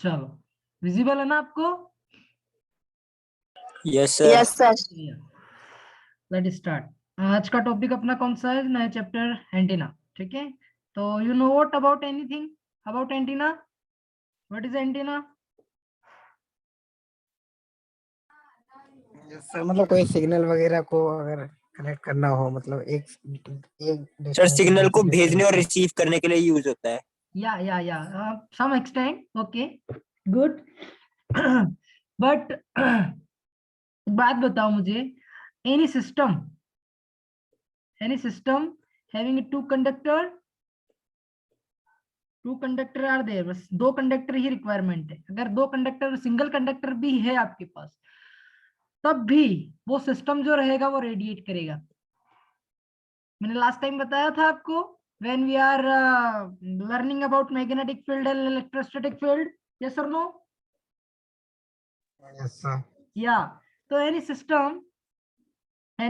चलो, विजिबल है ना आपको? Yes sir. Yes sir. Let start. आज का टॉपिक अपना कौन सा है? नया चैप्टर एंटीना, ठीक है। तो you know what about anything about antenna? What is antenna? Sir मतलब कोई सिग्नल वगैरह को अगर कनेक्ट करना हो, मतलब एक सर destination सिग्नल को से भेजने और दूसरे रिसीव करने के लिए यूज होता है। या some extent, okay, good. But बात बताओ मुझे, any system having two conductor are there, बस दो कंडक्टर ही रिक्वायरमेंट है। अगर दो कंडक्टर, सिंगल कंडक्टर भी है आपके पास, तब भी वो सिस्टम जो रहेगा वो रेडिएट करेगा। मैंने लास्ट टाइम बताया था आपको, when we are learning about magnetic field and electrostatic field, yes और नो? Yes sir. या, तो any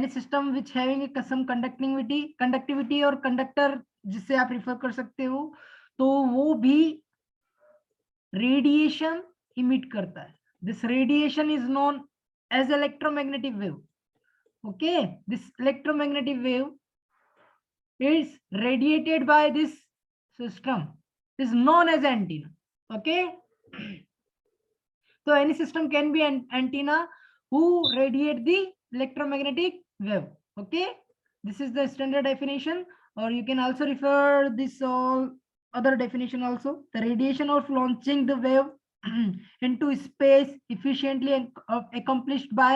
system which having some conductivity और कंडक्टर जिससे आप रिफर कर सकते हो, तो वो भी रेडिएशन इमिट करता है। This radiation is known as electromagnetic wave. Okay, this electromagnetic wave is radiated by this system, is known as antenna. Okay. So any system can be an antenna who radiate the electromagnetic wave. Okay, this is the standard definition, or you can also refer this all other definition also. The radiation of launching the wave into space efficiently and accomplished by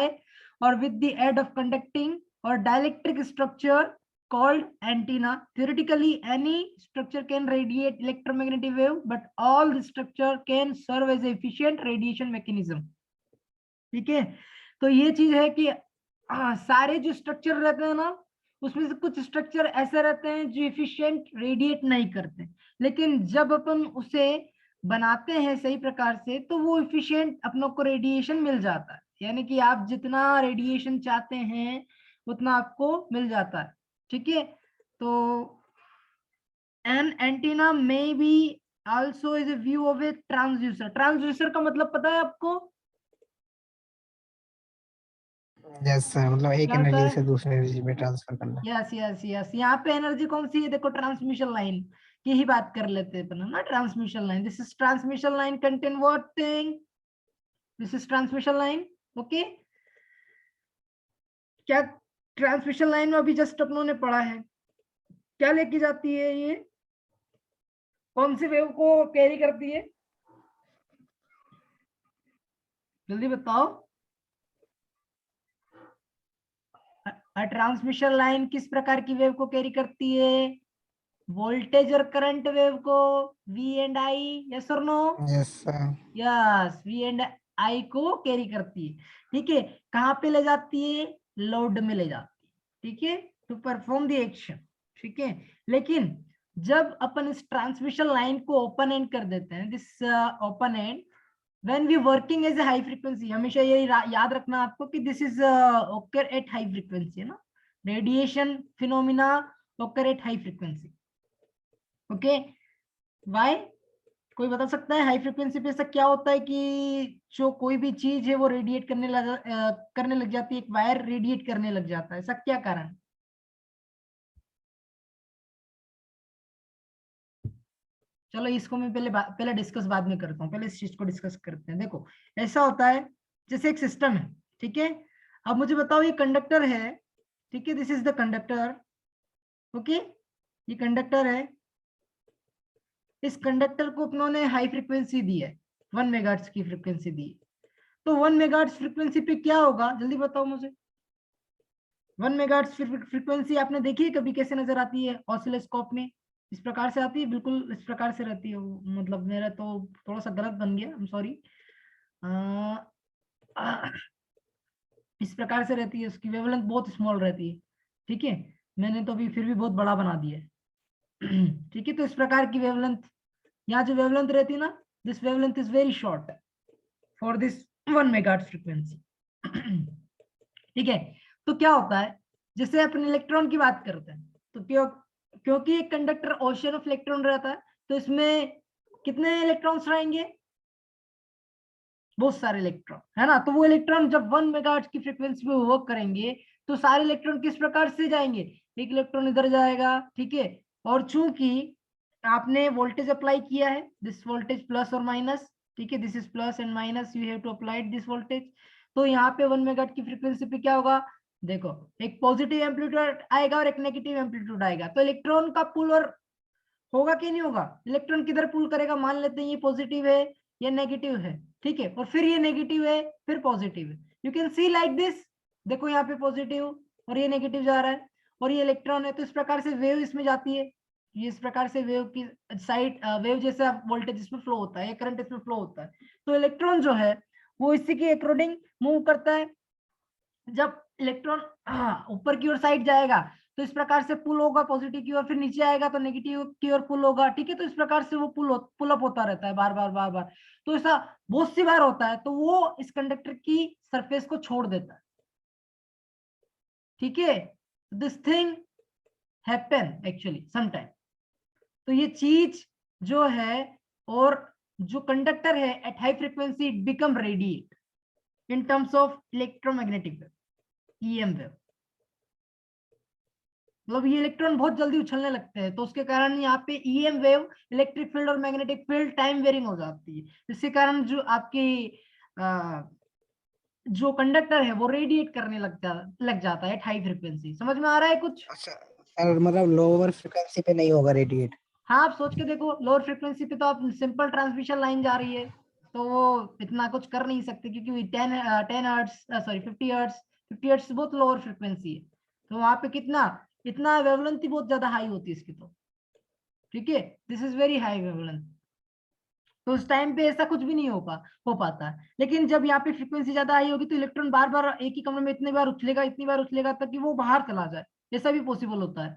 or with the aid of conducting or dielectric structure called antenna. Theoretically, any structure can radiate electromagnetic wave, but all the structure can serve as an efficient radiation mechanism. ठीक है, तो ये चीज है कि सारे जो structure रहते हैं ना, उसमें से कुछ स्ट्रक्चर ऐसे रहते हैं जो एफिशिएंट रेडिएट नहीं करते, लेकिन जब अपन उसे बनाते हैं सही प्रकार से तो वो एफिशिएंट अपनों को रेडिएशन मिल जाता है। यानी कि आप जितना रेडिएशन चाहते हैं उतना आपको मिल जाता है। ठीक है, तो एन एंटीना में be also is a view of A transducer. Transducer का मतलब पता है आपको? यस सर, मतलब एक क्या होता एनर्जी है? से दूसरे एनर्जी में ट्रांसफर करना। यस यस यस, यहाँ पे एनर्जी कौन सी है? देखो, ट्रांसमिशन लाइन की ही बात कर लेते हैं अपन ना। Transmission line, this is transmission line contain what thing? This is transmission line. Okay, क्या ट्रांसमिशन लाइन में अभी जस्ट अपनों ने पढ़ा है, क्या लेके जाती है ये? कौन सी वेव को कैरी करती है? जल्दी बताओ। ट्रांसमिशन लाइन किस प्रकार की वेव को कैरी करती है? वोल्टेज और करंट वेव को, वी एंड आई, यस और no? Yes sir. Yes, V and I को कैरी करती है। ठीक है, कहां पे ले जाती है? लोड में ले जाती है। ठीक है, टू परफॉर्म द एक्शन। ठीक है, लेकिन जब अपन इस ट्रांसमिशन लाइन को ओपन एंड कर देते हैं, this open end when we working as a high frequency, हमेशा ये याद रखना आपको कि this is occur at high frequency, है ना। Radiation phenomena occur at high frequency. Okay, why? कोई बता सकता है हाई फ्रीक्वेंसी पे ऐसा क्या होता है कि जो कोई भी चीज है वो रेडिएट करने लग जाती है? एक वायर रेडिएट करने लग जाता है, ऐसा क्या कारण? चलो इसको मैं पहले डिस्कस बाद में करता हूँ, पहले इस चीज को डिस्कस करते हैं। देखो, ऐसा होता है जैसे एक सिस्टम है, ठीक है। अब मुझे बताओ, ये कंडक्टर है, ठीक है, this is the conductor. Okay, ये कंडक्टर है। इस कंडक्टर को अपनों ने हाई फ्रीक्वेंसी दी है, 1 मेगाहर्ट्ज की फ्रीक्वेंसी दी है। तो 1 मेगाहर्ट्ज फ्रीक्वेंसी पे क्या होगा, जल्दी बताओ मुझे। 1 मेगाहर्ट्ज फ्रीक्वेंसी आपने देखी है कभी? कैसे नजर आती है ऑसिलोस्कोप में? इस प्रकार से आती है, बिल्कुल इस प्रकार से रहती है। मतलब मेरा तो थोड़ा सा गलत बन गया, आई एम सॉरी। इस प्रकार से रहती है, उसकी वेवलेंथ बहुत स्मॉल रहती है। ठीक है, मैंने तो अभी फिर भी बहुत बड़ा बना दिया है। ठीक है, तो इस प्रकार की वेवलेंथ, यहाँ जो वेवलेंथ रहती है ना, this wavelength is very short for this 1 megahertz frequency. ठीक है, तो क्या होता है, जैसे अपन इलेक्ट्रॉन की बात करते हैं, तो क्योंकि एक कंडक्टर ओशन ऑफ इलेक्ट्रॉन रहता है, तो इसमें कितने इलेक्ट्रॉन्स रहेंगे? बहुत सारे इलेक्ट्रॉन, है ना। तो वो इलेक्ट्रॉन जब 1 मेगाहर्ट्ज की फ्रीक्वेंसी पे वर्क करेंगे तो सारे इलेक्ट्रॉन किस प्रकार से जाएंगे, एक इलेक्ट्रॉन इधर जाएगा, ठीक है। और चूंकि आपने वोल्टेज अप्लाई किया है, दिस वोल्टेज प्लस और माइनस, ठीक है, this is plus and minus, you have to apply this voltage. तो यहाँ पे 1 मेगाहर्ट्ज की फ्रीक्वेंसी पे क्या होगा, देखो एक पॉजिटिव एम्पलीट्यूड आएगा और एक नेगेटिव एम्पलीट्यूड आएगा। तो इलेक्ट्रॉन का पुल और होगा कि नहीं होगा, इलेक्ट्रॉन किधर पुल करेगा, मान लेते हैं ये पॉजिटिव है, ये नेगेटिव है, ठीक है, और फिर ये नेगेटिव है, फिर पॉजिटिव है। You can see like this, देखो यहाँ पे पॉजिटिव और ये नेगेटिव जा रहा है, और ये इलेक्ट्रॉन है, तो इस प्रकार से वेव इसमें जाती है, ये इस प्रकार से वेव की साइड, वेव जैसा वोल्टेज इसमें फ्लो होता है, करंट इसमें फ्लो होता है। तो इलेक्ट्रॉन जो है वो इसी के अकॉर्डिंग मूव करता है। जब इलेक्ट्रॉन ऊपर की ओर साइड जाएगा तो इस प्रकार से पुल होगा पॉजिटिव की ओर, फिर नीचे आएगा तो नेगेटिव की ओर पुल होगा, ठीक है। तो इस प्रकार से वो पुल अप होता रहता है बार बार बार बार। तो ऐसा बहुत सी बार होता है, तो वो इस कंडक्टर की सरफेस को छोड़ देता है, ठीक है। This thing happen actually sometime. तो ये चीज जो है, और जो कंडक्टर है eight high frequency it become radiate in terms of electromagnetic wave, EM wave. मतलब ये इलेक्ट्रॉन बहुत जल्दी उछलने लगते हैं, तो उसके कारण यहाँ पे EM वेव, इलेक्ट्रिक फील्ड और मैग्नेटिक फील्ड टाइम वेरिंग हो जाती है, जिसके कारण जो आपकी जो कंडक्टर है वो रेडिएट करने लग जाता है हाई फ्रीक्वेंसी। समझ में आ रहा है कुछ? अच्छा सर, मतलब लोअर फ्रिक्वेंसी पे नहीं होगा रेडिएट? हाँ, आप सोच के देखो, लोअर फ्रीक्वेंसी पे तो आप सिंपल ट्रांसमिशन लाइन जा रही है, तो वो इतना कुछ कर नहीं सकते, क्योंकि 10 हर्ट्ज, सॉरी 50 हर्ट्ज बहुत लोअर फ्रीक्वेंसी है। तो वहां पे कितना, इतना वेवलेंथ ही बहुत ज्यादा हाई होती है इसकी, तो ठीक है, this is very high wavelength. तो उस टाइम पे ऐसा कुछ भी नहीं हो पाता। लेकिन जब यहाँ पे फ्रीक्वेंसी ज्यादा हाई होगी तो इलेक्ट्रॉन बार बार एक ही कमरे में इतनी बार उछलेगा, इतनी बार उछलेगा तक कि वो बाहर चला जाए, ऐसा भी पॉसिबल होता है,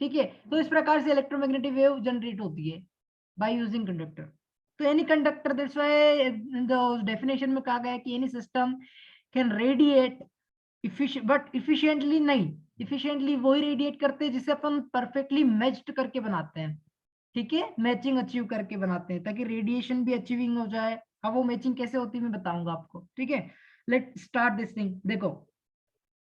ठीक है। तो इस प्रकार से इलेक्ट्रोमैग्नेटिक वेव जनरेट होती है बाय यूजिंग कंडक्टर। तो any conductor, that's why the definition में कहा गया है कि any system can radiate but efficiently नहीं, इफिशिएंटली वही रेडिएट करते हैं जिसे अपन परफेक्टली मैच्ड करके बनाते हैं, ठीक है, मैचिंग अचीव करके बनाते हैं, ताकि रेडिएशन भी अचीविंग हो जाए। अब वो मैचिंग कैसे होती है मैं बताऊंगा आपको, ठीक है। Let start this thing. देखो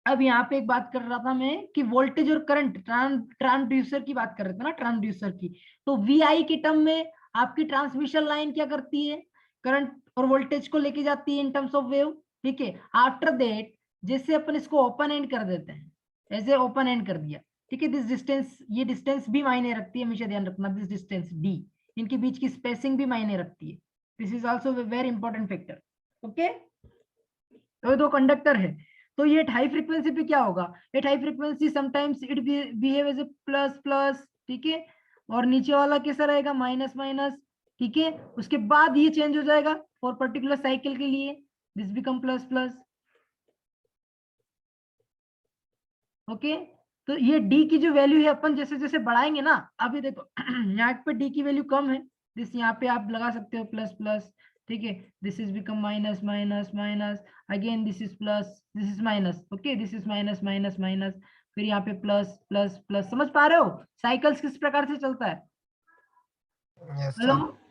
अब यहाँ पे एक बात कर रहा था मैं कि वोल्टेज और करंट, ट्रांसड्यूसर की बात कर रहे थे ना, ट्रांसड्यूसर की। तो VI के टर्म में आपकी ट्रांसमिशन लाइन क्या करती है, करंट और वोल्टेज को लेके जाती है इन टर्म्स ऑफ वेव, ठीक है। आफ्टर दैट जैसे अपन इसको ओपन एंड कर देते हैं, ऐसे ओपन एंड कर दिया, ठीक है, दिस डिस्टेंस, ये डिस्टेंस भी मायने रखती है, हमेशा ध्यान रखना, दिस डिस्टेंस D, इनके बीच की स्पेसिंग भी मायने रखती है, this is also very important factor, okay. तो दो कंडक्टर है, तो ये हाई फ्रीक्वेंसी पे क्या होगा, at high frequency sometimes it behave as a plus plus, ठीक है, और नीचे वाला कैसा रहेगा, माइनस माइनस, ठीक है। उसके बाद ये चेंज हो जाएगा फॉर पर्टिकुलर साइकिल के लिए, this become plus plus, okay. तो ये D की जो वैल्यू है अपन जैसे जैसे बढ़ाएंगे ना, अभी देखो यहाँ पे D की वैल्यू कम है, दिस यहाँ पे आप लगा सकते हो प्लस प्लस, ठीक है, this is become minus minus minus, again this is plus, this is minus, okay, this is minus minus minus, फिर यहाँ पे प्लस प्लस प्लस। समझ पा रहे हो साइकिल्स किस प्रकार से चलता है? Yes hello. सर।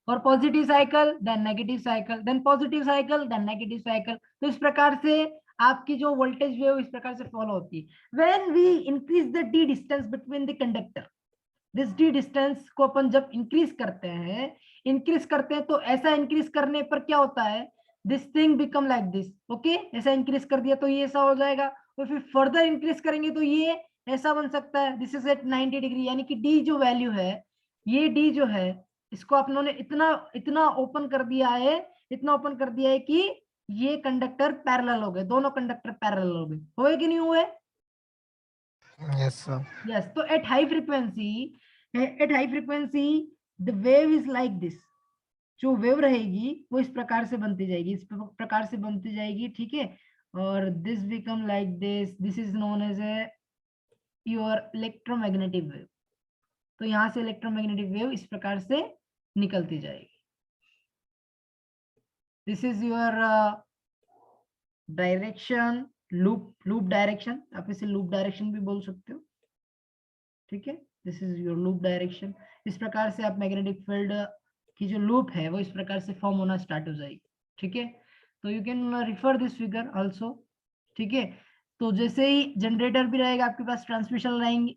और positive cycle then negative cycle, then positive cycle then negative cycle. तो इस प्रकार से आपकी जो वोल्टेज वेव इस प्रकार से फॉलो होती है। When we increase the D distance between the conductor, this D distance को अपन जब इंक्रीज करते हैं तो ऐसा इंक्रीज करने पर क्या होता है, this thing become like this, okay. ऐसा इंक्रीज कर दिया तो ये ऐसा हो जाएगा, और फिर फर्दर इंक्रीज करेंगे तो ये ऐसा बन सकता है, दिस इज एट 90 डिग्री, यानी कि D जो वैल्यू है, ये D जो है, इसको आप लोगों ने इतना इतना ओपन कर दिया है, इतना ओपन कर दिया है कि ये कंडक्टर पैरेलल हो गए, दोनों कंडक्टर पैरेलल हो गए, हुए कि नहीं हुए? Yes sir. यस। तो eight high frequency the wave is like this, जो वेव रहेगी वो इस प्रकार से बनती जाएगी, इस प्रकार से बनती जाएगी, ठीक है। और this become like this is known as a your electromagnetic wave. तो यहां से इलेक्ट्रोमैग्नेटिक वेव इस प्रकार से निकलती जाएगी। This is your direction, loop direction, आप इसे लूप डायरेक्शन भी बोल सकते हो, ठीक है। This is your loop direction. इस प्रकार से आप मैग्नेटिक फील्ड की जो लूप है वो इस प्रकार से फॉर्म होना स्टार्ट हो जाएगी। ठीक है, तो you can refer this figure also. ठीक है, तो जैसे ही जनरेटर भी रहेगा आपके पास, ट्रांसमिशन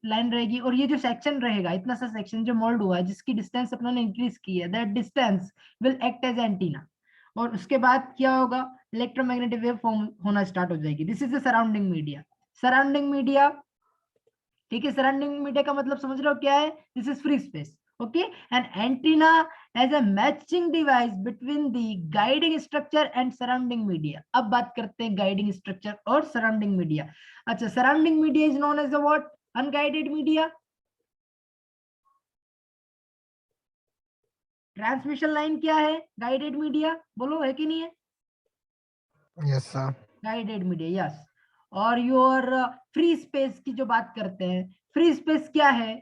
लाइन रहेगी, और ये जो सेक्शन रहेगा, इतना सा सेक्शन जो मोल्ड हुआ है जिसकी डिस्टेंस अपनों ने इंक्रीज की है, that distance will act as antenna. और उसके बाद क्या होगा, इलेक्ट्रोमैग्नेटिक वेव फॉर्म होना स्टार्ट हो जाएगी। This is the surrounding media. Surrounding media, ठीक है, सराउंडिंग मीडिया का मतलब समझ रहे हो क्या है, this is free space. Okay, and antenna as a matching device between the guiding structure and surrounding media. अब बात करते हैं गाइडिंग स्ट्रक्चर और सराउंडिंग मीडिया। अच्छा, surrounding media is known as a what, unguided media. Transmission line क्या है, guided media, बोलो है कि नहीं है, yes sir. Guided media, yes. और योर फ्री स्पेस की जो बात करते हैं, फ्री स्पेस क्या है,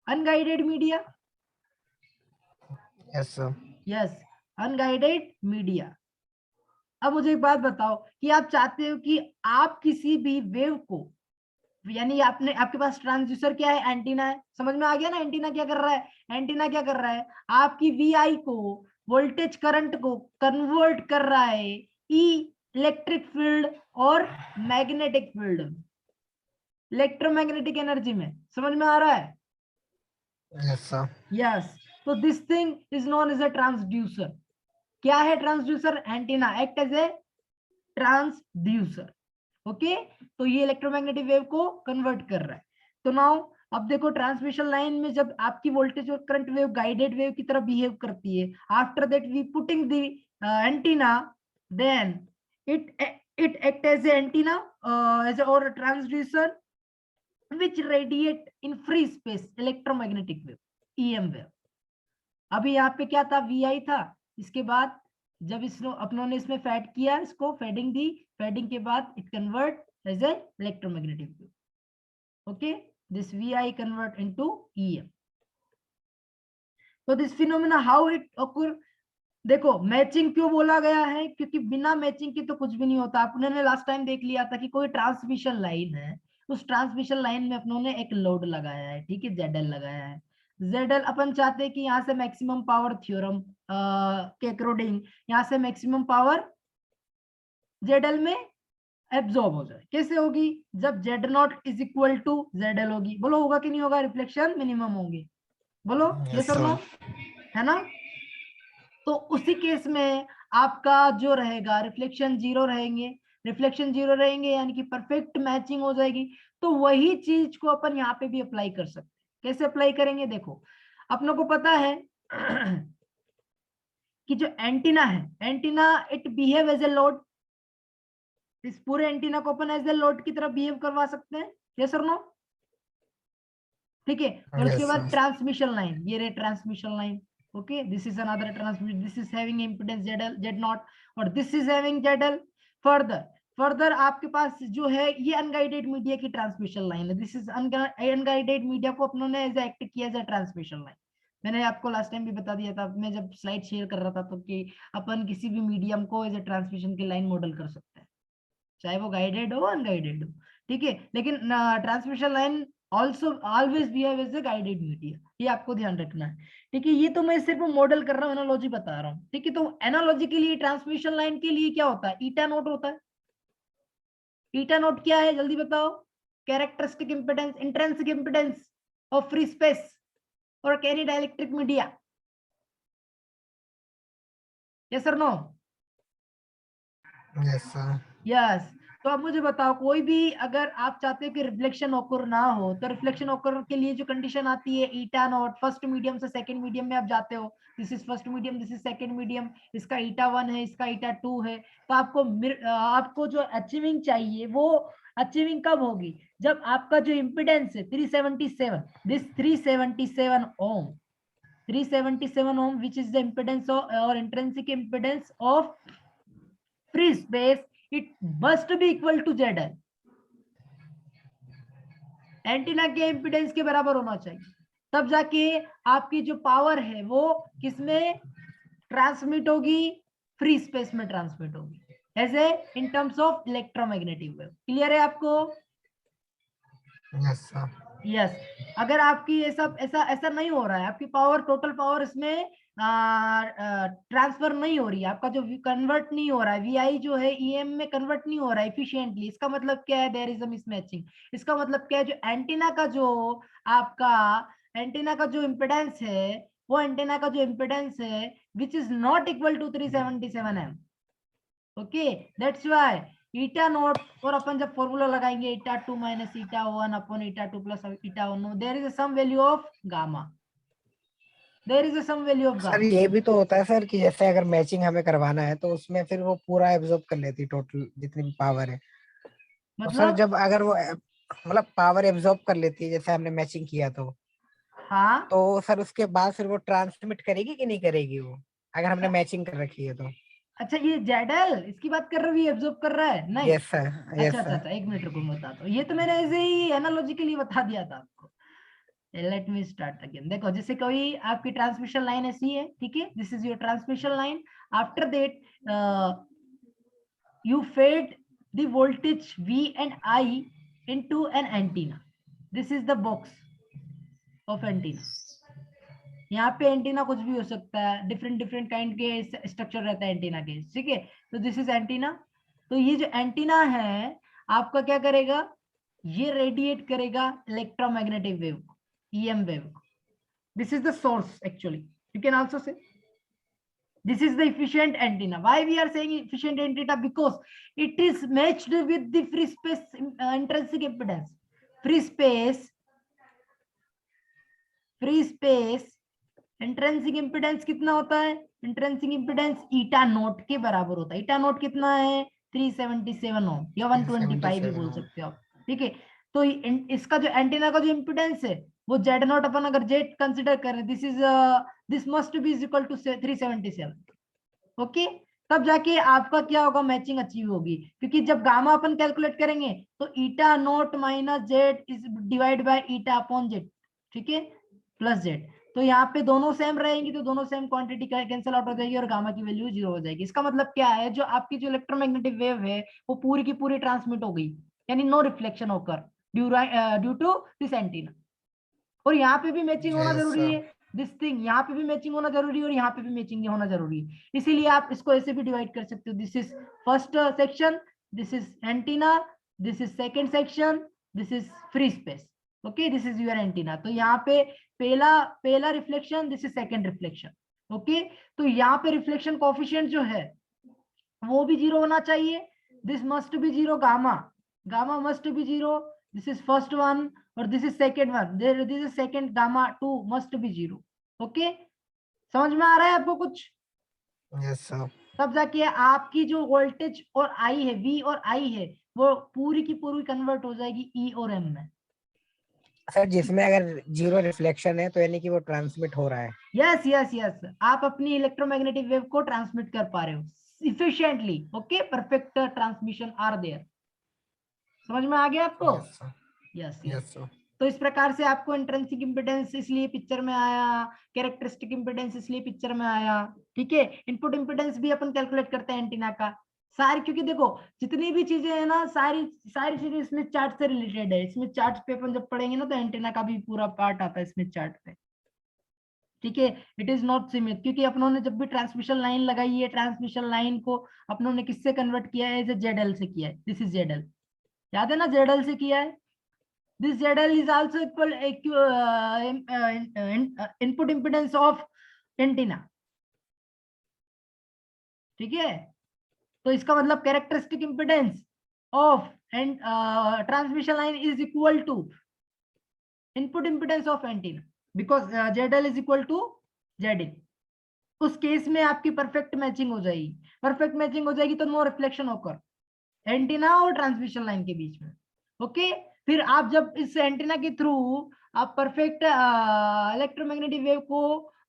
unguided media. Yes sir. Yes, unguided media. अब मुझे एक बात बताओ कि आप चाहते हो कि आप किसी भी वेव को, यानी आपने, आपके पास ट्रांसड्यूसर क्या है, एंटीना है, समझ में आ गया ना, एंटीना क्या कर रहा है, एंटीना क्या कर रहा है, आपकी वीआई को, वोल्टेज करंट को कन्वर्ट कर रहा है इलेक्ट्रिक फील्ड और मैग्नेटिक फील्ड, इलेक्ट्रोमैग्नेटिक एनर्जी में। समझ में आ रहा है, यस सर। यस। तो this thing is known as a transducer. क्या है transducer, antenna act as a transducer. Okay, तो ये इलेक्ट्रोमैग्नेटिक वेव को कन्वर्ट कर रहा है। तो नाउ अब देखो, ट्रांसमिशन लाइन में जब आपकी वोल्टेज और करंट वेव गाइडेड वेव की तरह बिहेव करती है, after that we putting the antenna, then it act as a antenna, as a or a transducer which radiate in free space electromagnetic wave, EM wave। अभी यहाँ पे क्या था, VI था, इसके बाद जब इसको अपनों ने इसमें फैड किया, इसको फेडिंग दी, फेडिंग के बाद it convert as a electromagnetic wave. Okay, this VI convert into EM। तो this phenomena how it occur, देखो मैचिंग क्यों बोला गया है, क्योंकि बिना मैचिंग के तो कुछ भी नहीं होता। अपने ने लास्ट टाइम देख लिया था कि कोई ट्रांसमिशन लाइन है, उस ट्रांसमिशन लाइन में अपनों ने एक लोड लगाया है, ठीक है, ZL लगाया है। ZL अपन चाहते हैं कि यहाँ से मैक्सिमम पावर थ्योरम के अकॉर्डिंग यहाँ से मैक्सिमम पावर ZL में एब्जॉर्ब हो जाए। कैसे होगी, जब Z0 is equal to ZL होगी, बोलो होगा कि नहीं होगा, रिफ्लेक्शन मिनिमम होंगे, बोलो यस और नो, है ना। तो उसी केस में आपका जो रहेगा, रिफ्लेक्शन जीरो रहेंगे, रिफ्लेक्शन जीरो रहेंगे यानी कि परफेक्ट मैचिंग हो जाएगी। तो वही चीज को अपन यहाँ पे भी अप्लाई कर सकते हैं। कैसे अप्लाई करेंगे, देखो अपनों को पता है कि जो एंटीना है, antenna it behave as a load, इस पूरे एंटीना को अपन एज ए लोड की तरह बिहेव करवा सकते हैं, यस और नो, ठीक है। और उसके यस बाद सर। ट्रांसमिशन लाइन, ये रे transmission line, okay, this is another transmission, this is having impedance ZL Z0 और this is having ZL। Further आपके पास जो है ये अनगाइडेड मीडिया की ट्रांसमिशन लाइन है, दिस इज अनगाइडेड मीडिया को अपनों ने एज एक्ट किया एज ट्रांसमिशन लाइन। मैंने आपको लास्ट टाइम भी बता दिया था, मैं जब स्लाइड शेयर कर रहा था, तो कि अपन किसी भी मीडियम को एज ए ट्रांसमिशन की लाइन मॉडल कर सकते हैं, चाहे वो गाइडेड हो अनगाइडेड हो, ठीक है। लेकिन transmission line also always behave as a guided media, ये आपको ध्यान रखना है, ठीक है। ये तो मैं सिर्फ मॉडल कर रहा हूँ, एनालॉजी बता रहा हूँ, ठीक है। तो एनालॉजी के लिए ट्रांसमिशन लाइन के लिए क्या होता है, ईटा नोट होता है। ईटा नोट क्या है, जल्दी बताओ, characteristic impedance, intrinsic impedance of free space और कैरी डाइलेक्ट्रिक मीडिया, यस और नो, यस सर। यस। तो अब मुझे बताओ, कोई भी अगर आप चाहते हो कि रिफ्लेक्शन ऑकर ना हो, तो रिफ्लेक्शन ऑकर के लिए जो कंडीशन आती है, ईटा नॉट, फर्स्ट मीडियम से सेकंड मीडियम में आप जाते हो, this is first medium, this is second medium, इसका ईटा 1 है, इसका ईटा 2 है। तो आपको जो अचीविंग चाहिए, वो अचीविंग कब होगी, जब आपका जो इम्पिडेंस है 377, this 377 Om, 377 ohm, which is the impedance of or intrinsic impedance of free space, it must be equal to ZL, antenna के इम्पीडेंस के बराबर होना चाहिए, तब जाके आपकी जो पावर है वो किसमें ट्रांसमिट होगी, फ्री स्पेस में ट्रांसमिट होगी, as a in terms of electromagnetic wave. Clear है आपको, यस सर। यस, अगर आपकी ये सब ऐसा ऐसा नहीं हो रहा है, आपकी पावर, टोटल पावर इसमें ट्रांसफर नहीं हो रही है, आपका जो कन्वर्ट नहीं हो रहा है, वीआई जो है ईएम में कन्वर्ट नहीं हो रहा है इफिशिएंटली, इसका मतलब क्या है? There is a mismatching. इसका मतलब क्या है? जो एंटीना का जो आपका एंटीना का जो इम्पिडेंस है, वो एंटीना का जो इम्पिडेंस है which is not equal to 377 M. Okay, that's why eta naught, और अपन जब फॉर्मूला लगाएंगे eta 2 minus eta 1 upon eta 2 plus eta 1, there is some value of gamma, there is some value of sir gamma. ये भी तो होता है sir कि जैसे अगर मैचिंग हमें करवाना है तो उसमें फिर वो पूरा एब्जॉर्ब कर लेती है टोटल जितनी भी पावर है। तो सर मतलब जब अगर वो मतलब पावर एब्जॉर्ब कर लेती है जैसे हमने मैचिंग किया हाँ, तो सर उसके बाद फिर वो ट्रांसमिट करेगी कि नहीं करेगी वो, अगर हमने मैचिंग कर रखी है तो? अच्छा ये जेडल इसकी बात कर रही है, एब्जॉर्ब कर रहा है नहीं? यस सर, अच्छा यस अच्छा सर। अच्छा, एक मिनट रुको मैं बताता हूँ, ये तो मैंने ऐसे ही एनालॉजिकली बता दिया था आपको। Let me start again. देखो, जैसे कोई आपकी ट्रांसमिशन लाइन ऐसी है, ठीक है, this is your transmission line, after that you fed the voltage V and I into an antenna. This is the box of antenna. यहाँ पे एंटीना कुछ भी हो सकता है, डिफरेंट डिफरेंट काइंड के स्ट्रक्चर रहता है एंटीना के, ठीक है। तो दिस इज एंटीना। तो ये जो एंटीना है आपका क्या करेगा? ये रेडिएट करेगा electromagnetic wave, EM wave. This is the source actually, you can also say this is the efficient antenna. Why we are saying efficient antenna? Because it is matched with the free space intrinsic impedance. Free space intrinsic impedance कितना होता है? Intrinsic impedance ईटा note के बराबर होता है। ईटा note कितना है? 377 ओम या 125 भी बोल सकते हो आप, ठीक है। तो इसका जो एंटीना का जो इम्पिडेंस है वो जेड नॉट अपन अगर जेड कंसिडर करें, this must be equal to 377। Okay, तब जाके आपका क्या होगा? मैचिंग अचीव होगी, क्योंकि जब गामा अपन कैलकुलेट करेंगे तो eta naught minus z is divide by eta upon z, ठीक है, प्लस जेड। तो यहाँ पे दोनों सेम रहेंगी तो दोनों सेम क्वांटिटी कैंसिल आउट हो जाएगी और गामा की वैल्यू 0 हो जाएगी। इसका मतलब क्या है? जो आपकी जो इलेक्ट्रोमैग्नेटिक वेव है वो पूरी की पूरी ट्रांसमिट हो गई, यानी नो रिफ्लेक्शन होकर ड्यू टू दिस एंटीना। और यहाँ पे भी मैचिंग होना यस जरूरी सर। है, दिस थिंग, यहाँ पे भी मैचिंग होना जरूरी है और यहाँ पे भी मैचिंग होना जरूरी है। इसीलिए आप इसको ऐसे भी डिवाइड कर सकते हो, this is first section, this is antenna, this is second section, this is free space. Okay, this is your antenna. तो यहाँ पे पहला पहला reflection, this is second reflection. Okay, तो यहाँ पे रिफ्लेक्शन कोफिशिएंट जो है वो भी 0 होना चाहिए, this must be 0, gamma must be 0, this is first one और this is second one, this is second, gamma 2 must be 0। Okay, समझ में आ रहा है आपको कुछ? Yes sir. तब जाके आपकी जो वोल्टेज और आई है, वी और आई है, वो पूरी की पूरी कन्वर्ट हो जाएगी ई और एम में। सर जिसमें अगर जीरो रिफ्लेक्शन है तो यानी कि वो ट्रांसमिट हो रहा है। यस यस यस, आप अपनी इलेक्ट्रोमैग्नेटिक वेव को ट्रांसमिट कर पा रहे हो efficiently. Okay, perfect transmission are there. समझ में आ गया आपको? Yes sir. Yes yes yes. Sir. तो इस प्रकार से आपको इंट्रिंसिक इम्पिडेंस इसलिए पिक्चर में आया, कैरेक्टरिस्टिक इम्पिडेंस इसलिए पिक्चर में आया, ठीक है। इनपुट इम्पिडेंस भी अपन कैलकुलेट करते हैं एंटीना का सारी, क्योंकि देखो जितनी भी चीजें है ना, सारी सारी चीजें स्मिथ चार्ट से रिलेटेड है। स्मिथ चार्ट पे अपन जब पढ़ेंगे ना तो एंटीना का भी पूरा पार्ट आता है स्मिथ चार्ट पे, ठीक है। इट इज नॉट सीमित, क्योंकि अपनों ने जब भी ट्रांसमिशन लाइन लगाई है, ट्रांसमिशन लाइन को अपनों ने किससे कन्वर्ट किया है? एज ए जेडएल से किया है। दिस इज जेडएल, याद है ना, जेडएल से किया है। This ZL is also input impedance of antenna, ठीक है। तो इसका मतलब characteristic impedance of end transmission line is equal to input impedance of antenna, because ZL is equal to Zin। उस केस में आपकी परफेक्ट मैचिंग हो जाएगी। परफेक्ट मैचिंग हो जाएगी तो नो रिफ्लेक्शन होकर एंटीना और ट्रांसमिशन लाइन के बीच में। ओके, फिर आप जब इस एंटीना के थ्रू आप परफेक्ट इलेक्ट्रोमैग्नेटिक वेव को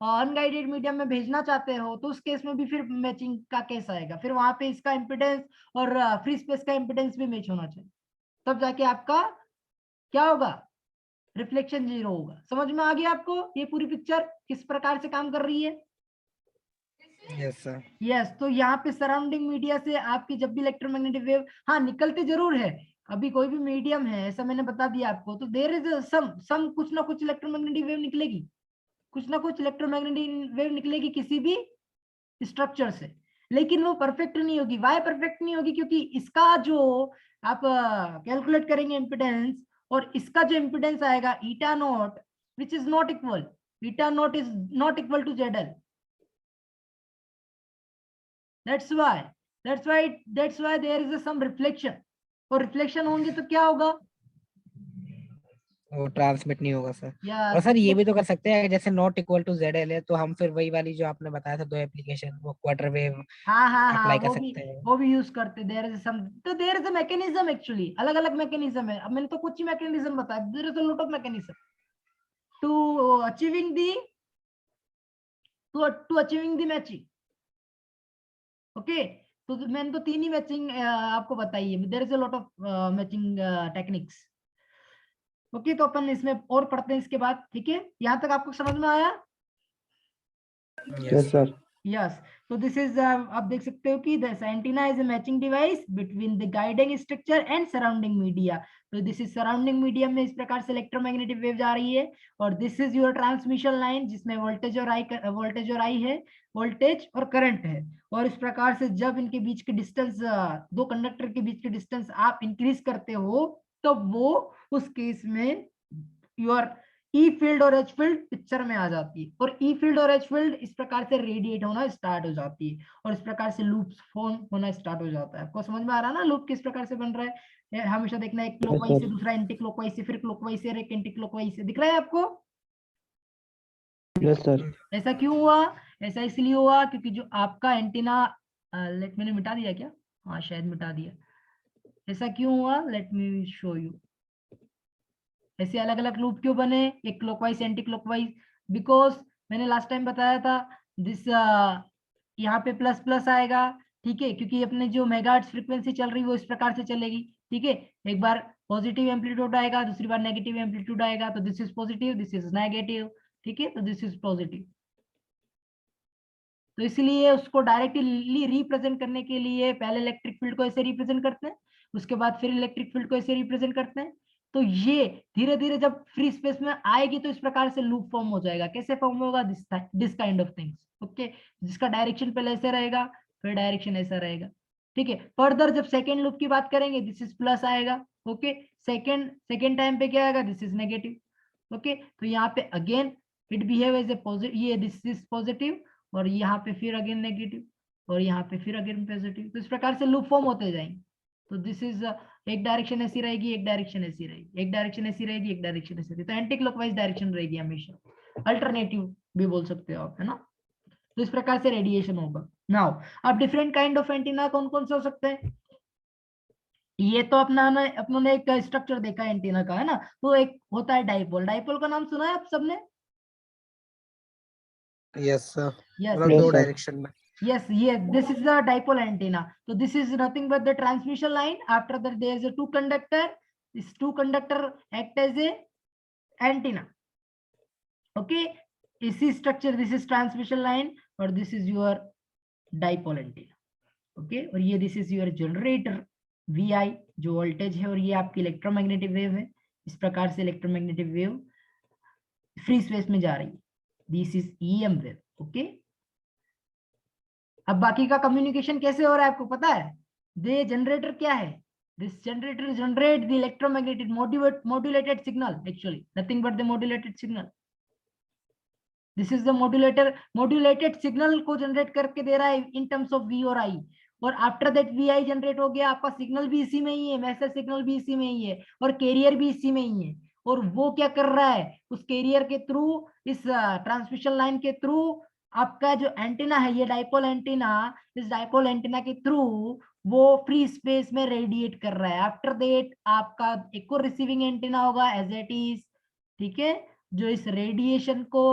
अनगाइडेड मीडियम में भेजना चाहते हो तो उस केस में भी फिर मैचिंग का केस आएगा। फिर वहां पे इसका इम्पिडेंस और फ्री स्पेस का इम्पिडेंस भी मैच होना चाहिए, तब जाके आपका क्या होगा? रिफ्लेक्शन 0 होगा। समझ में आ गया आपको ये पूरी पिक्चर किस प्रकार से काम कर रही है? Yes sir. यस। तो यहाँ पे सराउंडिंग मीडिया से आपकी जब भी इलेक्ट्रोमैग्नेटिक वेव हाँ निकलते जरूर है, अभी कोई भी मीडियम है ऐसा मैंने बता दिया आपको, तो देयर इज सम कुछ ना कुछ इलेक्ट्रोमैग्नेटिक वेव निकलेगी, कुछ ना कुछ इलेक्ट्रोमैग्नेटिक वेव निकलेगी किसी भी स्ट्रक्चर से, लेकिन वो परफेक्ट नहीं होगी। वाई परफेक्ट नहीं होगी? क्योंकि इसका जो आप कैलकुलेट करेंगे इम्पिडेंस, और इसका जो इम्पिडेंस आएगा eta naught, which is not equal, eta naught is not equal to ZL। that's why there is some reflection, और रिफ्लेक्शन होंगे तो क्या होगा? वो ट्रांसमिट नहीं होगा सर। या और सर ये भी तो कर सकते हैं, जैसे नॉट इक्वल टू ZL है तो हम फिर वही वाली जो आपने बताया था 2 एप्लीकेशन, वो क्वार्टर वेव हाँ हाँ हाँ, अप्लाई कर सकते हैं। वो भी यूज करते। देयर इज सम, तो there is a mechanism, actually अलग अलग मैकेनिज्म है। अब मैंने तो कुछ ही मैकेनिज्म बताया, there is a lot of mechanism to achieving the to achieving the matching. Okay, तो मैंने तो 3 ही मैचिंग आपको बताई है। There is a lot of matching techniques. Okay, तो अपन इसमें और पढ़ते हैं इसके बाद। ठीक है, यहाँ तक आपको समझ में आया? Yes sir. यस, तो दिस इज आप देख सकते हो कि this antenna is a matching device between the guiding structure and surrounding media. तो दिस इज सराउंडिंग मीडियम में इस प्रकार से इलेक्ट्रोमैग्नेटिक वेव जा रही है, और this is your transmission line जिसमें वोल्टेज और आई है, वोल्टेज और करंट है। और इस प्रकार से जब इनके बीच के डिस्टेंस, दो कंडक्टर के बीच के डिस्टेंस आप इंक्रीज करते हो, तो वो उस केस में योर ई फील्ड और एच फील्ड पिक्चर में आ जाती है, और ई फील्ड और एच फील्ड इस प्रकार से रेडिएट होना स्टार्ट हो जाती है, और इस प्रकार से लूप्स फॉर्म होना स्टार्ट हो जाता है। आपको समझ में आ रहा है ना लूप किस प्रकार से बन रहा है? हमेशा देखना, एक क्लॉकवाइज से दूसरा एंटी क्लॉकवाइज से, फिर क्लॉकवाइज से, एक एंटी क्लॉकवाइज से। दिख रहा है आपको? Yes sir. ऐसा क्यों हुआ? ऐसा इसलिए हुआ क्योंकि जो आपका एंटीना, लेट मैंने मिटा दिया क्या? हाँ शायद मिटा दिया। ऐसा क्यों हुआ? Let me show you. ऐसे अलग अलग लूप क्यों बने, एक क्लॉकवाइज एंटी क्लॉकवाइज? बिकॉज मैंने लास्ट टाइम बताया था, दिस यहाँ पे प्लस प्लस आएगा, ठीक है, क्योंकि अपने जो मेगाहर्ट्ज फ्रीक्वेंसी चल रही है वो इस प्रकार से चलेगी। ठीक है, एक बार पॉजिटिव एम्पलीट्यूड आएगा, दूसरी बार नेगेटिव एम्पलीट्यूड आएगा, तो this is positive, this is negative. ठीक है, तो दिस इज पॉजिटिव। तो इसलिए उसको डायरेक्टली रिप्रेजेंट करने के लिए पहले इलेक्ट्रिक फील्ड को ऐसे रिप्रेजेंट करते हैं, उसके बाद फिर इलेक्ट्रिक फील्ड को ऐसे रिप्रेजेंट करते हैं। तो ये धीरे धीरे जब फ्री स्पेस में आएगी तो इस प्रकार से लूप फॉर्म हो जाएगा। कैसे फॉर्म होगा? This kind of things. Okay, जिसका डायरेक्शन पहले ऐसे रहेगा, फिर डायरेक्शन ऐसा रहेगा। ठीक है, फर्दर जब सेकेंड लूप की बात करेंगे, दिस इज प्लस आएगा। ओके, सेकेंड टाइम पे क्या आएगा? This is negative. ओके, तो यहाँ पे again it behave as a positive, ये दिस इज पॉजिटिव, और यहाँ पे फिर अगेन नेगेटिव, और यहाँ पे फिर अगेन पॉजिटिव। तो इस प्रकार से लूप फॉर्म होते जाएंगे। तो दिस इज एक डायरेक्शन ऐसी रहेगी, एक डायरेक्शन ऐसी रहेगी, एक डायरेक्शन ऐसी रहेगी, एक डायरेक्शन ऐसी रहेगी। तो एंटी क्लॉकवाइज डायरेक्शन रहेगी हमेशा, अल्टरनेटिव भी बोल सकते हो आप, है ना? तो इस प्रकार से रेडिएशन होगा। नाउ अब डिफरेंट काइंड ऑफ एंटीना कौन कौन से हो सकते हैं? ये तो अपनों ने एक स्ट्रक्चर देखा एंटीना का, है ना? तो एक होता है डाइपोल। डाइपोल का नाम सुना है आप सबने? यस सर, यस, मतलब 2 डायरेक्शन में। yes, this is the dipole antenna. So this is nothing but the transmission line. After that there is a 2 conductor. This 2 conductor act as a antenna. Okay, इसी structure, this is transmission line, और this is your dipole antenna. Okay, और ये this is your generator VI जो voltage है, और ये आपकी electromagnetic wave है। इस प्रकार से इलेक्ट्रोमैग्नेटिक वेव फ्री स्पेस में जा रही है। This is EM wave. Okay, अब बाकी का कम्युनिकेशन कैसे हो रहा है आपको पता है? दे जनरेटर क्या है? This generator generate the electromagnetic modulated signal, actually nothing but the modulated signal. This is the modulated signal को जनरेट करके दे रहा है इन टर्म्स ऑफ V और I, और आफ्टर दैट VI जनरेट हो गया, आपका सिग्नल भी इसी में ही है, मैसेज सिग्नल भी इसी में ही है, और कैरियर भी इसी में ही है। और वो क्या कर रहा है? उस कैरियर के थ्रू, इस ट्रांसमिशन लाइन के थ्रू, आपका जो एंटीना है, ये डाइपोल एंटीना, इस डाइपोल एंटीना के थ्रू वो फ्री स्पेस में रेडिएट कर रहा है। आफ्टर दैट आपका एक और रिसीविंग एंटीना होगा एज इट इज, ठीक है, जो इस रेडिएशन को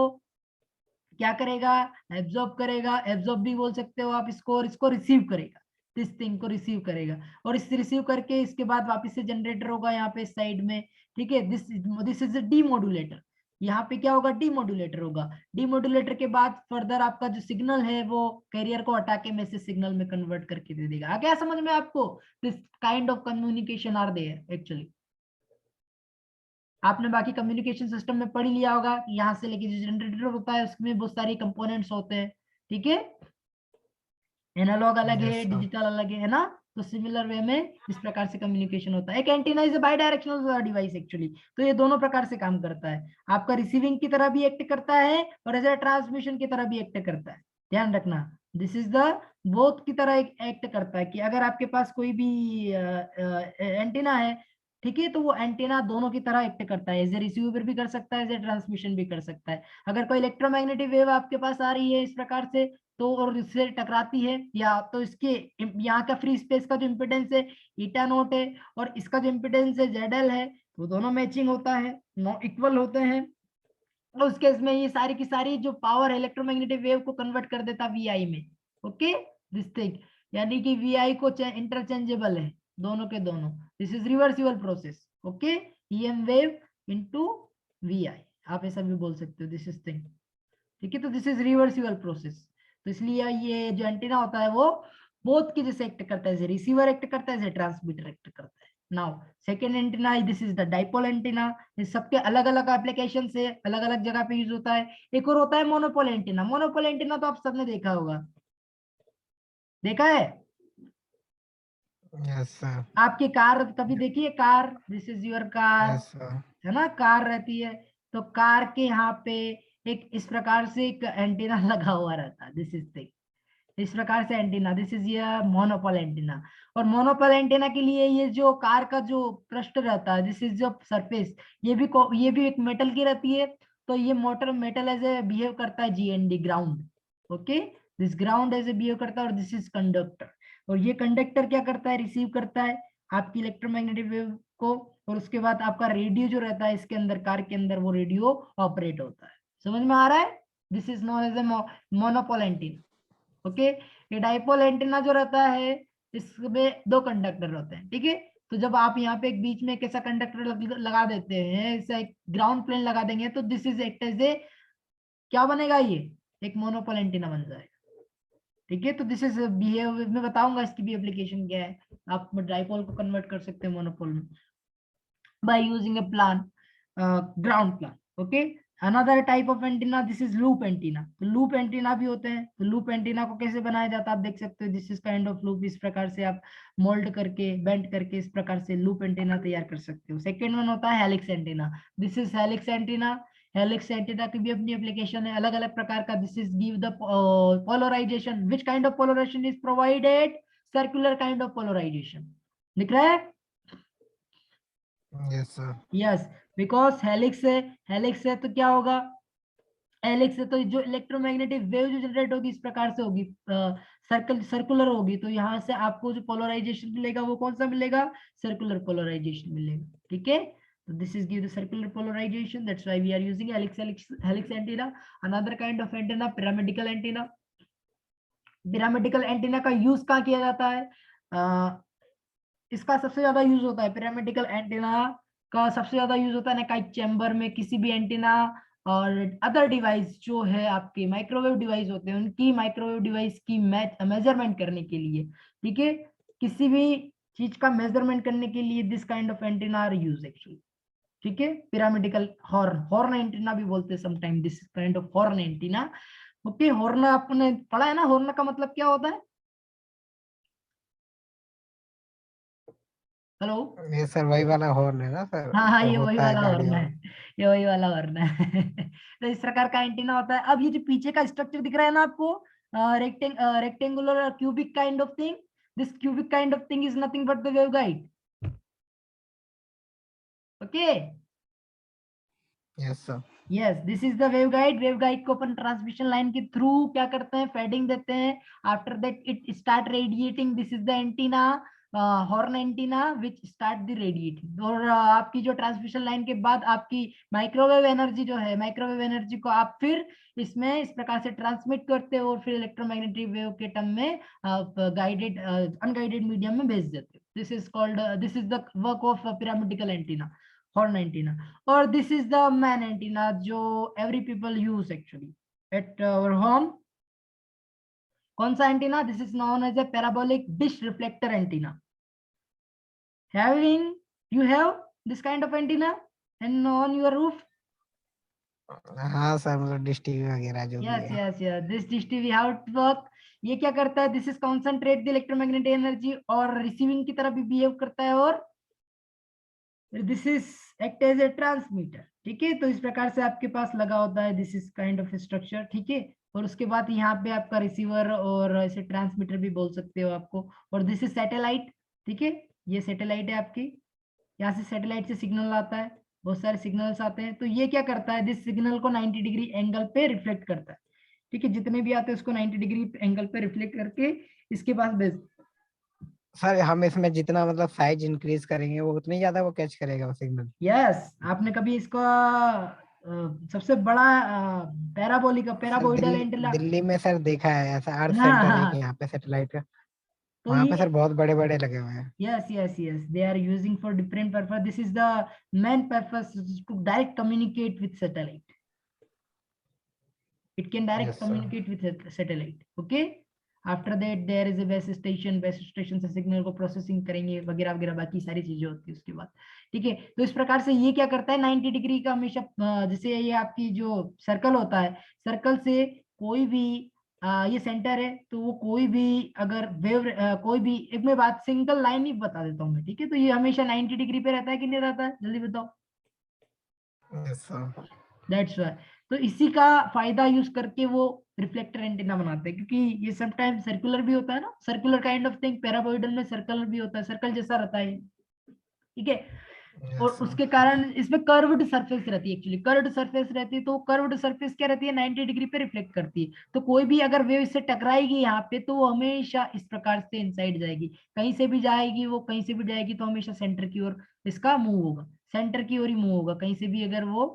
क्या करेगा? एब्जॉर्ब करेगा, एब्जॉर्ब भी बोल सकते हो आप इसको, और इसको रिसीव करेगा, इस थिंग को रिसीव करेगा, और इस रिसीव करके इसके बाद वापस से जनरेटर होगा यहाँ पे साइड में। ठीक है, दिस इज डीमोडुलेटर। यहाँ पे क्या होगा, डीमोडुलेटर होगा। डीमोडुलेटर के बाद फर्दर आपका जो सिग्नल है वो कैरियर को हटा के मैसेज सिग्नल में कन्वर्ट करके दे देगा। आ गया समझ में आपको? This kind of communication are there actually. आपने बाकी कम्युनिकेशन सिस्टम में पढ़ ही लिया होगा कि यहाँ से लेके जो जनरेटर होता है उसमें बहुत सारे कंपोनेंट्स होते हैं, ठीक है। एनालॉग अलग है, Yes, sir. डिजिटल अलग है ना। तो सिमिलर वे में इस प्रकार से कम्युनिकेशन होता है। एक antenna is a by directional device actually. तो ये दोनों प्रकार से काम करता है, आपका रिसीविंग की तरह भी एक्ट करता है और एज ए ट्रांसमिशन की तरह भी एक्ट करता है। ध्यान रखना, दिस इज द बोथ की तरह एक्ट करता है कि अगर आपके पास कोई भी एंटीना है, ठीक है, तो वो एंटीना दोनों की तरह एक्ट करता है, एज ए रिसीवर भी कर सकता है, एज ए ट्रांसमिशन भी कर सकता है। अगर कोई इलेक्ट्रोमैग्नेटिक वेव आपके पास आ रही है इस प्रकार से, तो और इससे टकराती है, या तो इसके यहाँ का फ्री स्पेस का जो इम्पिडेंस है ईटा नोट है और इसका जो इम्पिडेंस है जेड है, तो दोनों मैचिंग होता है, नो इक्वल होते हैं। तो उस केस में ये सारी की सारी जो पावर इलेक्ट्रोमैग्नेटिक वेव को कन्वर्ट कर देता वीआई में। ओके, दिस थिंग, यानी कि वीआई को इंटरचेंजेबल है दोनों के दोनों। This is reversible process. Okay, EM wave into VI, आप ऐसा भी बोल सकते हो, दिस इज थिंग, ठीक है। तो दिस इज रिवर्सिबल प्रोसेस। तो इसलिए ये जो एंटीना होता है वो बोथ की जैसे एक्ट करता है, जैसे रिसीवर एक्ट करता है, जैसे ट्रांसमीटर एक्ट करता है। Now second antenna, this is the dipole antenna. इस सबके अलग अलग एप्लीकेशन से अलग अलग जगह पे यूज होता है। एक और होता है मोनोपोल एंटीना। मोनोपोल एंटीना तो आप सबने देखा होगा, देखा है? Yes, sir. आपकी कार कभी देखी है? Car, this is your car, Yes, sir. है ना, कार रहती है। तो कार के यहाँ पे एक इस प्रकार से एक एंटीना लगा हुआ रहता है, दिस इज थिंग, इस प्रकार से एंटीना, दिस इज ये मोनोपोल एंटीना। और मोनोपोल एंटीना के लिए ये जो कार का जो पृष्ठ रहता है, दिस इज जो सरफेस, ये भी एक मेटल की रहती है। तो ये मोटर मेटल एज ए बिहेव करता है, GND ground. Okay, this ground as a बिहेव करता है और दिस इज कंडक्टर। और ये कंडक्टर क्या करता है, रिसीव करता है आपकी इलेक्ट्रोमैग्नेटिक वेव को, और उसके बाद आपका रेडियो जो रहता है इसके अंदर, कार के अंदर, वो रेडियो ऑपरेट होता है। समझ में आ रहा है? This is known as a monopole antenna. Okay, ये डाइपोल एंटीना जो रहता है इसमें दो कंडक्टर होते हैं, ठीक है। तो जब आप यहाँ पे एक बीच में एक ऐसा कंडक्टर लगा देते हैं, ऐसा एक ग्राउंड प्लेन लगा देंगे, तो this is act as a, क्या बनेगा, ये एक मोनोपोल एंटीना बन जाएगा, ठीक है। तो दिस इज बिहेव, मैं बताऊंगा इसकी भी एप्लीकेशन क्या है। आप डाइपोल को कन्वर्ट कर सकते हैं मोनोपोल में by using a plan, ground plan. Okay, another type of antenna, this is loop antenna. तो loop antenna भी होते हैं। तो loop antenna को कैसे बनाया जाता है आप देख सकते हो, this is kind of loop, इस प्रकार से आप मोल्ड करके बेंड करके इस प्रकार से loop antenna तैयार कर सकते हो। सेकेंड वन होता है helix antenna. This is helix antenna. Helix antenna की भी अपनी एप्लीकेशन है, अलग अलग प्रकार का। This is give the polarization, which kind of polarization is provided, circular kind of polarization. लिख रहा है? Yes, sir. Yes, because helix है तो क्या होगा, हेलिक्स है तो जो इलेक्ट्रोमैग्नेटिक वेव जो जनरेट होगी इस प्रकार से होगी, सर्कुलर होगी। तो यहाँ से आपको जो पोलराइजेशन मिलेगा वो कौन सा मिलेगा, सर्कुलर पोलराइजेशन मिलेगा, ठीक है। तो this is give the circular polarization, that's why we are using helix antenna. Another kind of antenna, pyramidical antenna. Pyramidical antenna का यूज कहाँ किया जाता है, इसका सबसे ज्यादा यूज होता है, पिरामिडिकल एंटीना का सबसे ज्यादा यूज होता है एनाकाइक चैम्बर में, किसी भी एंटीना और अदर डिवाइस जो है आपके माइक्रोवेव डिवाइस होते हैं उनकी माइक्रोवेव डिवाइस की मेजरमेंट करने के लिए, ठीक है, किसी भी चीज का मेजरमेंट करने के लिए this kind of antenna are use actually, ठीक है। पिरामिडिकल हॉर्न एंटीना भी बोलते हैं sometime, this kind of horn antenna. Okay, horn आपने पढ़ा है ना, हॉर्न का मतलब क्या होता है? हेलो? ये सर वही वाला हॉर्न है ना सर, हाँ हाँ, जो ये वही होता है वाला हॉर्न गाड़ियों है, में। ये वही वाला हॉर्न है। तो इस प्रकार का एंटीना होता है। अब ये जो पीछे का स्ट्रक्चर दिख रहा है ना आपको, rectangular cubic kind of thing, this cubic kind of thing is nothing but the waveguide. Okay, Yes, sir. Yes, this is the waveguide. Waveguide को अपन ट्रांसमिशन लाइन के थ्रू क्या करते हैं, फेडिंग देते हैं। After that it start radiating, this is the antenna, horn antenna which start the radiating. और आपकी जो ट्रांसमिशन लाइन के बाद आपकी माइक्रोवेव एनर्जी जो है, माइक्रोवेव एनर्जी को आप फिर इसमें इस प्रकार से ट्रांसमिट करते हो और फिर इलेक्ट्रोमैग्नेटिक वेव के टर्म में आप गाइडेड अनगाइडेड मीडियम में भेज देते हो। This is called, this is the work of pyramidical antenna. Horn antenna, और this is the main antenna जो every people use actually at our home. कौन सा antenna? This is known as a parabolic dish reflector antenna. Having you have this kind of antenna and on your roof? हाँ sir, मतलब dish TV वगैरह जो भी Yes, है। yes, yes. This dish TV how it work? ये क्या करता है? This is concentrate the electromagnetic energy और receiving की तरह भी behave करता है, और this is act as a transmitter। ठीक है, तो इस प्रकार से आपके पास लगा होता है this is kind of structure। ठीक है, और उसके बाद यहाँ पे आपका रिसीवर और ऐसे ट्रांसमीटर भी बोल सकते हो आपको, और दिस इज सैटेलाइट। ठीक है, ये सैटेलाइट है आपकी, यहाँ से सैटेलाइट से सिग्नल आता है, बहुत सारे सिग्नल्स आते हैं, तो ये क्या करता है? दिस सिग्नल को 90 डिग्री एंगल पे रिफ्लेक्ट करता है। ठीक है, जितने भी आते हैं उसको 90 डिग्री एंगल पे रिफ्लेक्ट करके इसके पास भेज। सर हम इसमें जितना मतलब साइज इंक्रीज करेंगे वो उतनी ज्यादा वो कैच करेगा वो सिग्नल। यस, आपने कभी इसका सबसे बड़ा सर पैराबोइडल एंटीना? दिल्ली में सर देखा है ऐसा, अर्थ हाँ सेंटर है हाँ, कि यहाँ पे सैटेलाइट का, तो वहां पे ये सर बहुत बड़े बड़े लगे हुए हैं। yes, yes, yes, they are using for different purpose. This is the main purpose, is to direct communicate with satellite. It can direct yes sir. communicate with satellite. Okay, after that there is a base station, base station से signal को processing करेंगे वगैरह वगैरह, बाकी सारी चीजें होती है उसके बाद। ठीक है, तो इस प्रकार से ये क्या करता है? 90 डिग्री का हमेशा जैसे ये आपकी जो सर्कल होता है, सर्कल से कोई भी ये सेंटर है, तो वो कोई भी अगर वेव कोई भी एक मैं बात सिंगल लाइन ही बता देता हूँ मैं। ठीक है, तो ये हमेशा 90 डिग्री पे रहता है कि नहीं रहता है? जल्दी बताओ। Yes sir. दैट्स वाई, तो इसी का फायदा यूज करके वो रिफ्लेक्टर एंटीना बनाते हैं, क्योंकि ये समटाइम सर्कुलर भी होता है ना, सर्कुलर काइंड ऑफ थिंग, पैराबोइडल में सर्कल भी होता है, सर्कल जैसा रहता है। ठीक है, और यस सर। उसके कारण इसमें कर्व्ड सरफेस रहती है, एक्चुअली कर्व्ड सरफेस रहती है, तो कर्व्ड सरफेस क्या रहती है? 90 डिग्री पे रिफ्लेक्ट करती है, तो कोई भी अगर वेव इससे टकराएगी यहाँ पे, तो वो हमेशा इस प्रकार से इनसाइड जाएगी, कहीं से भी जाएगी वो, कहीं से भी जाएगी तो हमेशा सेंटर की ओर इसका मूव होगा, सेंटर की ओर ही मूव होगा। कहीं से भी अगर वो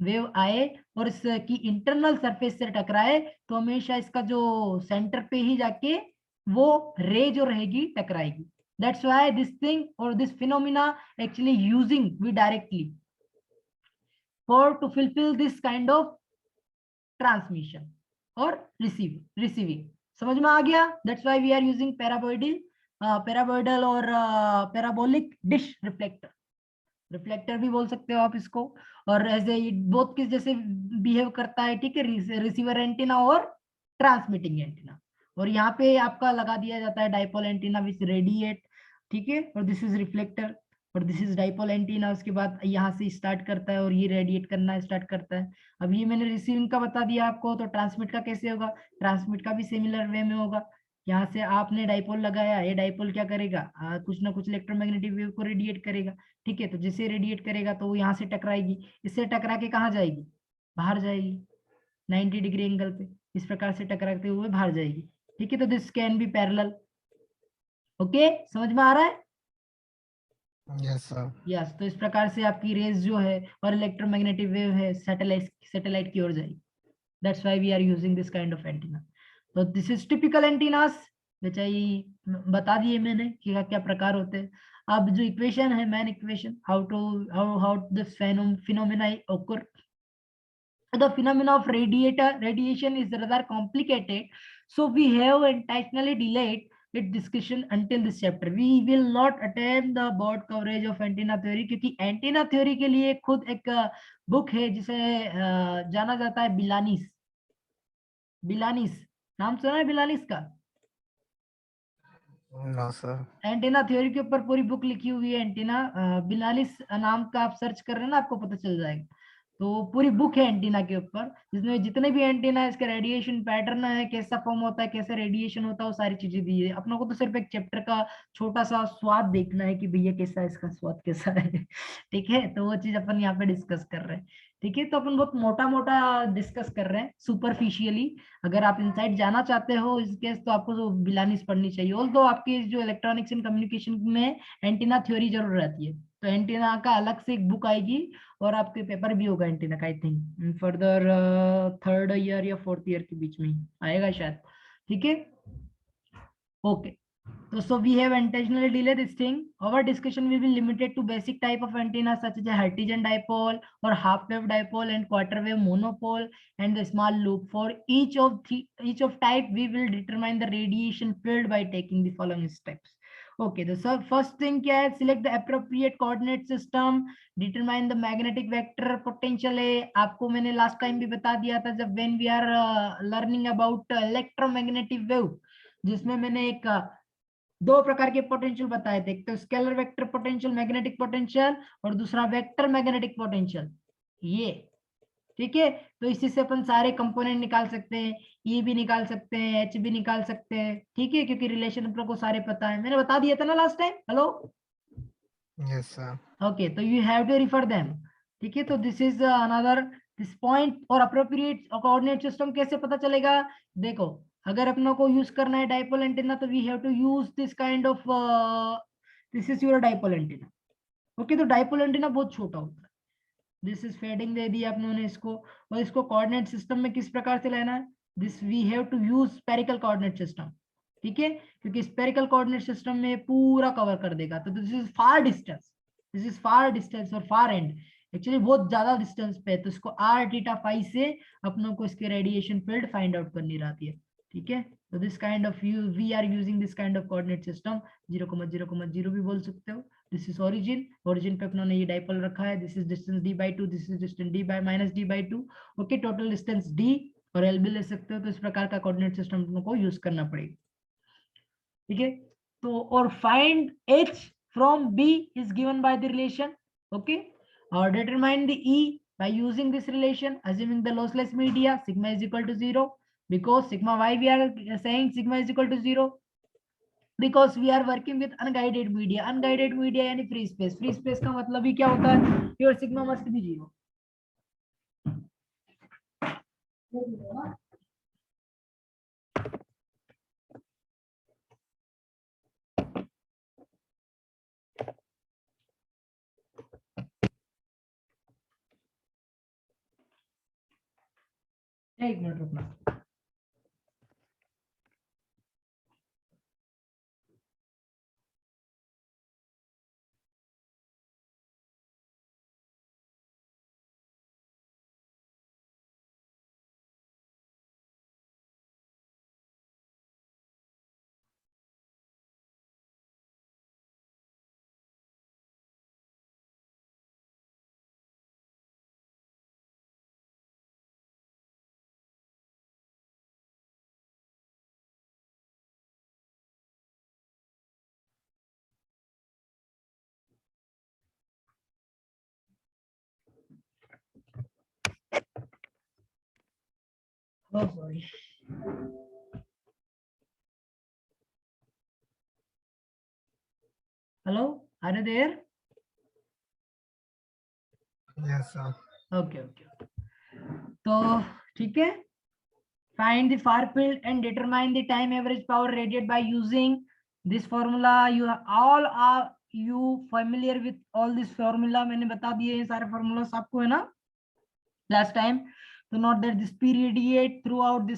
वेव आए और इसकी इंटरनल सरफेस से टकराए, तो हमेशा इसका जो सेंटर पे ही जाके वो रे जो रहेगी टकराएगी। That's why this thing or this phenomena actually using we directly for to fulfill this kind of transmission or receiving। समझ में आ गया? That's why we are using paraboidal और parabolic dish reflector। रिफ्लेक्टर भी बोल सकते हो आप इसको, और ऐसे बोथ किस जैसे बिहेव करता है। ठीक है, रिसीवर एंटीना और ट्रांसमिटिंग एंटीना, और यहाँ पे आपका लगा दिया जाता है डाइपोल एंटीना विच रेडिएट। ठीक है, और दिस इज रिफ्लेक्टर और दिस इज डाइपोल एंटीना, उसके बाद यहाँ से स्टार्ट करता है और ये रेडिएट करना स्टार्ट करता है। अब ये मैंने रिसीविंग का बता दिया आपको, तो ट्रांसमिट का कैसे होगा? ट्रांसमिट का भी सिमिलर वे में होगा। यहाँ से आपने डाइपोल लगाया, ये डाइपोल क्या करेगा? कुछ ना कुछ इलेक्ट्रोमैग्नेटिक वेव को रेडिएट करेगा। ठीक है, तो जिसे रेडिएट करेगा तो वो यहाँ से टकराएगी, इससे टकरा के कहाँ जाएगी? बाहर जाएगी 90 डिग्री एंगल पे, इस प्रकार से टकराते हुए बाहर जाएगी। ठीक है, तो this can be parallel. Okay, समझ में आ रहा है? Yes sir. यस, तो इस प्रकार से आपकी रेज जो है और इलेक्ट्रोमैग्नेटिक वेव है सैटेलाइट की ओर जाएगी। That's why we are using this kind of antenna. तो दिस इज टिपिकल एंटीनास, बता दिए मैंने कि क्या प्रकार होते हैं। अब जो इक्वेशन है, main equation, how this phenomena occur, the phenomena of radiation is rather complicated, so we have intentionally delayed its discussion until this chapter. We will not attempt the broad coverage of antenna theory, क्योंकि antenna theory के लिए खुद एक book है जिसे जाना जाता है बिलानिस। बिलानिस नाम सुना है बिलानिस का? No sir. एंटीना थ्योरी के ऊपर पूरी बुक लिखी हुई है एंटीना, बिलानिस नाम का आप सर्च कर रहे हैं ना, आपको पता चल जाएगा। तो पूरी बुक है एंटीना के ऊपर, जिसमें जितने भी एंटीना है, इसका रेडिएशन पैटर्न है, कैसा फॉर्म होता है, कैसे रेडिएशन होता है, वो सारी चीजें दी है। अपनों को तो सिर्फ एक चैप्टर का छोटा सा स्वाद देखना है कि भैया कैसा है, इसका स्वाद कैसा है। ठीक है, तो वो चीज अपन यहाँ पे डिस्कस कर रहे हैं। ठीक है, तो अपन बहुत मोटा मोटा डिस्कस कर रहे हैं सुपरफिशियली। अगर आप इनसाइड जाना चाहते हो इस केस, तो आपको जो बिलानिस पढ़नी चाहिए। ऑल्दो आपकी जो इलेक्ट्रॉनिक्स एंड कम्युनिकेशन में एंटीना थ्योरी जरूर रहती है, तो एंटीना का अलग से एक बुक आएगी, और आपके पेपर भी होगा एंटीना का, I think further 3rd year या 4th ईयर के बीच में ही आएगा शायद। ठीक है, okay. So we have intentionally delayed this thing. Our discussion will be limited to basic type of antenna such as a Hertzian dipole or half wave dipole and quarter wave monopole and the small loop. For each of type, we will determine the radiation field by taking the following steps. Okay, the first thing क्या है, select the appropriate coordinate system, determine the magnetic vector potential है. आपको मैंने last time भी बता दिया था जब when we are learning about electromagnetic wave, जिसमें मैंने एक दो प्रकार के पोटेंशियल बताए थे, एक तो scalar vector potential magnetic potential और दूसरा वेक्टर मैग्नेटिक पोटेंशियल, ये ठीक है। तो इसी से अपन सारे कंपोनेंट निकाल सकते हैं, ये भी निकाल सकते हैं, एच भी निकाल सकते हैं, ठीक है, क्योंकि रिलेशन अपन को सारे पता है, मैंने बता दिया था ना last time. Hello, yes sir. Okay, तो you have to refer them, ठीक है। तो this is another this point. और अप्रोप्रिएट कोऑर्डिनेट सिस्टम कैसे पता चलेगा, देखो अगर अपनों को यूज करना है डाइपोल एंटीना तो we have to use this kind of, this is your dipole antenna, okay. तो डाइपोल एंटीना बहुत छोटा होता है, दिस इज फेडिंग दे दिया अपनों ने इसको, और इसको कोऑर्डिनेट सिस्टम में किस प्रकार से लेना है, this we have to use spherical coordinate system, ठीक है, क्योंकि स्फेरिकल कोऑर्डिनेट सिस्टम में पूरा कवर कर देगा। तो this is far distance, this is far distance और फार एंड, एक्चुअली बहुत ज्यादा डिस्टेंस पे है, तो इसको आर थीटा फाई से अपनों को इसके रेडिएशन फील्ड फाइंड आउट करनी रहती है, ठीक है। तो this kind of we are using this kind of coordinate system, 0,0,0 भी बोल सकते हो। दिस इज ओरिजिन, ओरिजिन पे अपनों ने ये डाइपोल रखा है, this is distance d/2, this is distance d by minus d/2, okay, total distance d और l भी ले सकते हो। तो इस प्रकार का कोऑर्डिनेट सिस्टम अपनों को यूज करना पड़ेगा, ठीक है। तो और find h from b is given by the relation, okay, or determine the e by using this relation, assuming the lossless media sigma is equal to 0, because sigma, why we are saying sigma is equal to 0, because we are working with unguided media, unguided media यानी free space, free space का मतलब ही क्या होता है, your sigma must be 0। एक minute रुकना। Oh, sorry. Hello, are you there? Yes sir. Okay, okay. तो ठीक है, find the far field and determine the time average power radiated by using this formula. You all are you familiar with all this formula? मैंने बता दिए ये सारे formulas आपको, है ना, last time. So note that this p radiate throughout this